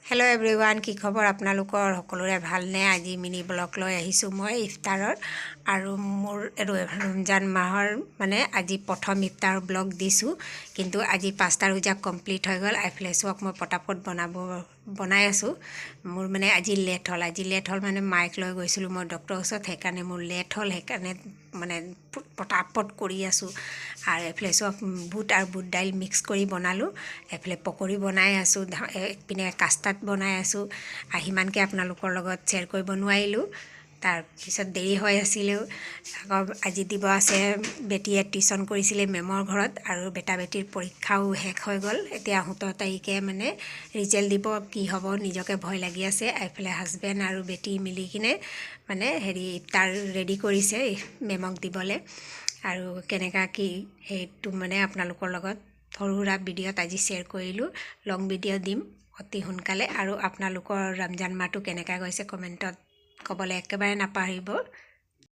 Hello' everyone, কি খবৰ আপোনালোকৰ? সকলোৰে ভালনে? আজি মিনি ব্লগ লৈ আহিছোঁ মই ইফতাৰৰ। আৰু মোৰ ৰমজান মাহৰ আজি প্ৰথম ইফতাৰ ব্লগ দিছোঁ। কিন্তু আজি 5টা ৰোজা কমপ্লিট হৈ গ'ল। এইফালে চাওক, মই পটাপট বনাই আছোঁ। মোৰ আজি লেট হ'ল মাইক লৈ গৈছিলোঁ মই ডক্টৰৰ ওচৰত, সেইকাৰণে মোৰ লেট হ'ল। সেইকাৰণে পটাপট কৰি আছোঁ। আৰু এইফালে চাওক, বুট আৰু বুট দাইল মিক্স কৰি বনালোঁ। এইফালে পকৰি বনাই আছোঁ, এইপিনে কাষ্টাৰ্ড বনাই আছোঁ। সিমানকৈ আপোনালোকৰ লগত শ্বেয়াৰ কৰিব নোৱাৰিলোঁ। তাৰপিছত দেৰি হৈ আছিলেও। আকৌ আজি দিব আছে, বেটীয়ে টিউশ্যন কৰিছিলে মেমৰ ঘৰত, আৰু বেটিৰ পৰীক্ষাও শেষ হৈ গ'ল। এতিয়া 17 তাৰিখে ৰিজাল্ট দিব। কি হ'ব নিজকে ভয় লাগি আছে। এইফালে হাজবেণ্ড আৰু বেটি মিলি কিনে ইফতাৰ ৰেডি কৰিছে মেমক দিবলৈ। আৰু কেনেকুৱা কি সেইটো আপোনালোকৰ লগত সৰু সুৰা ভিডিঅ'ত আজি শ্বেয়াৰ কৰিলোঁ। লং ভিডিঅ' দিম অতি সোনকালে। আৰু আপোনালোকৰ ৰমজান মাহটো কেনেকুৱা গৈছে কমেণ্টত ক'বলৈ একেবাৰে নাপাহৰিব।